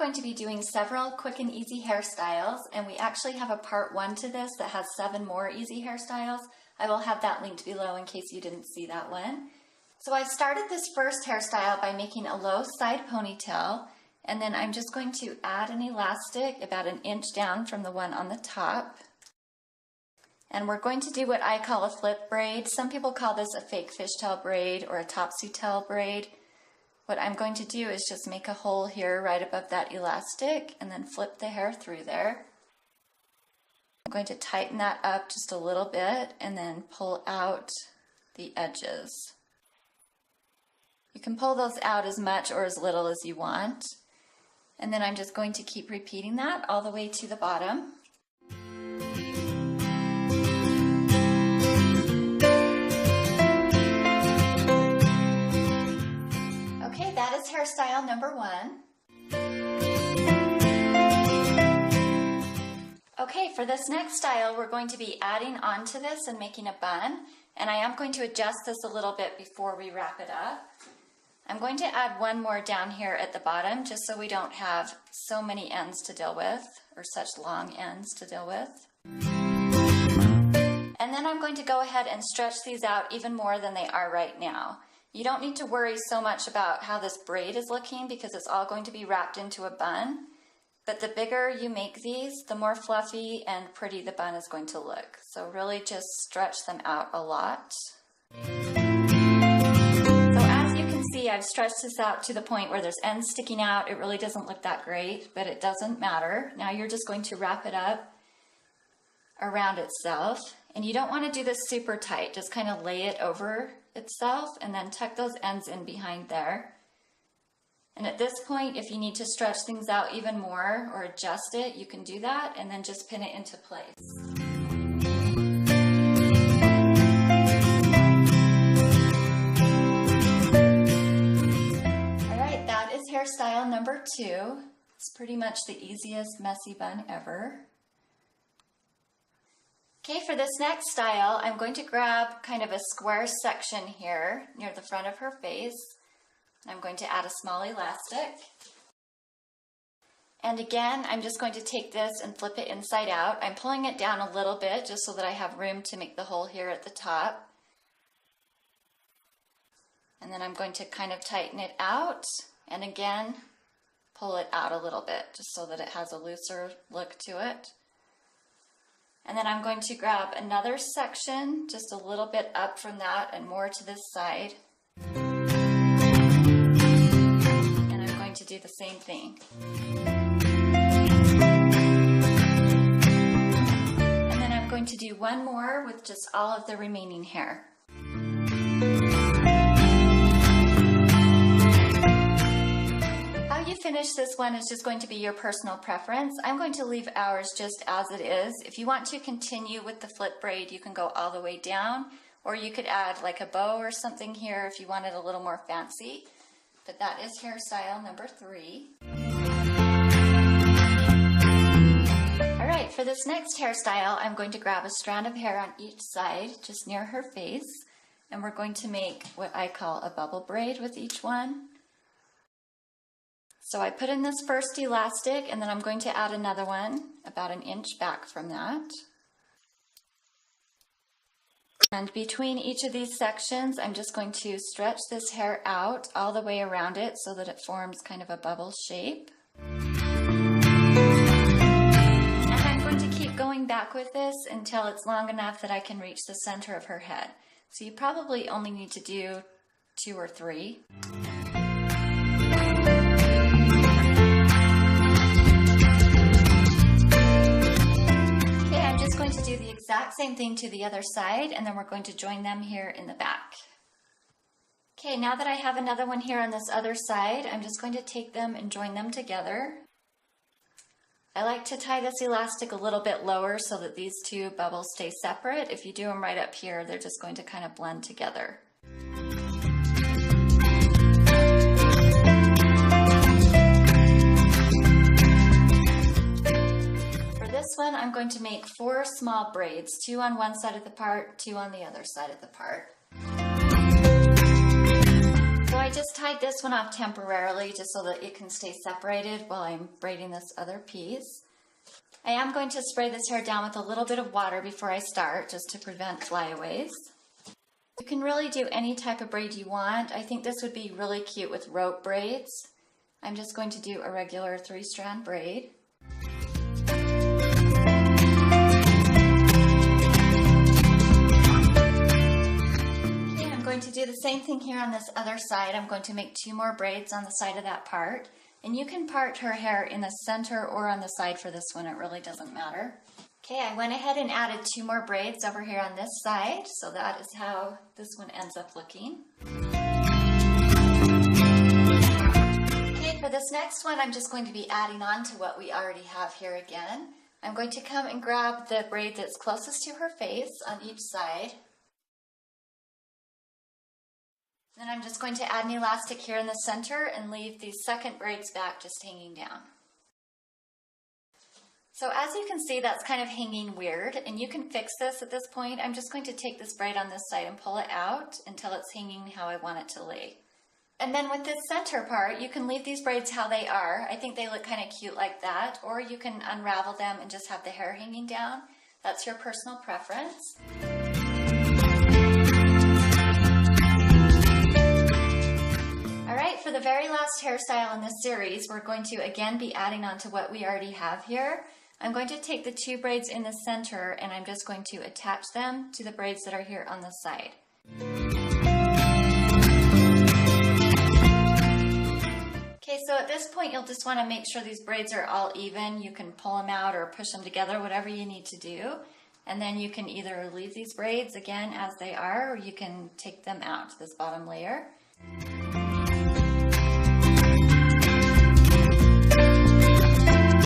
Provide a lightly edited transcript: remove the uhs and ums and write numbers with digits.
going to be doing several quick and easy hairstyles, and we actually have a part 1 to this that has 7 more easy hairstyles. I will have that linked below in case you didn't see that one. So I started this first hairstyle by making a low side ponytail, and then I'm just going to add an elastic about 1 inch down from the one on the top. And we're going to do what I call a flip braid. Some people call this a fake fishtail braid or a topsy-tail braid. What I'm going to do is just make a hole here right above that elastic and then flip the hair through there. I'm going to tighten that up just a little bit and then pull out the edges. You can pull those out as much or as little as you want. And then I'm just going to keep repeating that all the way to the bottom. Okay, that is hairstyle number 1. Okay, for this next style, we're going to be adding on to this and making a bun. And I am going to adjust this a little bit before we wrap it up. I'm going to add one more down here at the bottom just so we don't have so many ends to deal with, or such long ends to deal with. And then I'm going to go ahead and stretch these out even more than they are right now. You don't need to worry so much about how this braid is looking because it's all going to be wrapped into a bun. But the bigger you make these, the more fluffy and pretty the bun is going to look. So really just stretch them out a lot. See, I've stretched this out to the point where there's ends sticking out. It really doesn't look that great, but it doesn't matter. Now you're just going to wrap it up around itself. And you don't want to do this super tight. Just kind of lay it over itself and then tuck those ends in behind there. And at this point, if you need to stretch things out even more or adjust it, you can do that and then just pin it into place. Hairstyle number 2. It's pretty much the easiest messy bun ever. Okay, for this next style, I'm going to grab kind of a square section here near the front of her face. I'm going to add a small elastic. And again, I'm just going to take this and flip it inside out. I'm pulling it down a little bit just so that I have room to make the hole here at the top. And then I'm going to kind of tighten it out. And again, pull it out a little bit just so that it has a looser look to it. And then I'm going to grab another section just a little bit up from that and more to this side. And I'm going to do the same thing. And then I'm going to do one more with just all of the remaining hair. Finish this one is just going to be your personal preference. I'm going to leave ours just as it is. If you want to continue with the flip braid, you can go all the way down, or you could add like a bow or something here if you want it a little more fancy. But that is hairstyle number 3. Alright, for this next hairstyle, I'm going to grab a strand of hair on each side, just near her face, and we're going to make what I call a bubble braid with each one. So I put in this first elastic and then I'm going to add another one about 1 inch back from that. And between each of these sections, I'm just going to stretch this hair out all the way around it so that it forms kind of a bubble shape. And I'm going to keep going back with this until it's long enough that I can reach the center of her head. So you probably only need to do 2 or 3. Going to do the exact same thing to the other side, and then we're going to join them here in the back. Okay, now that I have another one here on this other side, I'm just going to take them and join them together. I like to tie this elastic a little bit lower so that these two bubbles stay separate. If you do them right up here, they're just going to kind of blend together. This one I'm going to make 4 small braids, 2 on one side of the part, 2 on the other side of the part. So I just tied this one off temporarily just so that it can stay separated while I'm braiding this other piece. I am going to spray this hair down with a little bit of water before I start, just to prevent flyaways. You can really do any type of braid you want. I think this would be really cute with rope braids. I'm just going to do a regular 3-strand braid. I'm going to do the same thing here on this other side. I'm going to make 2 more braids on the side of that part. And you can part her hair in the center or on the side for this one, it really doesn't matter. Okay, I went ahead and added 2 more braids over here on this side, so that is how this one ends up looking. Okay, for this next one, I'm just going to be adding on to what we already have here again. I'm going to come and grab the braid that's closest to her face on each side. Then I'm just going to add an elastic here in the center and leave these second braids back just hanging down. So as you can see, that's kind of hanging weird, and you can fix this at this point. I'm just going to take this braid on this side and pull it out until it's hanging how I want it to lay. And then with this center part, you can leave these braids how they are. I think they look kind of cute like that, or you can unravel them and just have the hair hanging down. That's your personal preference. Alright, for the very last hairstyle in this series, we're going to again be adding on to what we already have here. I'm going to take the 2 braids in the center and I'm just going to attach them to the braids that are here on the side. Okay, so at this point you'll just want to make sure these braids are all even. You can pull them out or push them together, whatever you need to do. And then you can either leave these braids again as they are, or you can take them out to this bottom layer.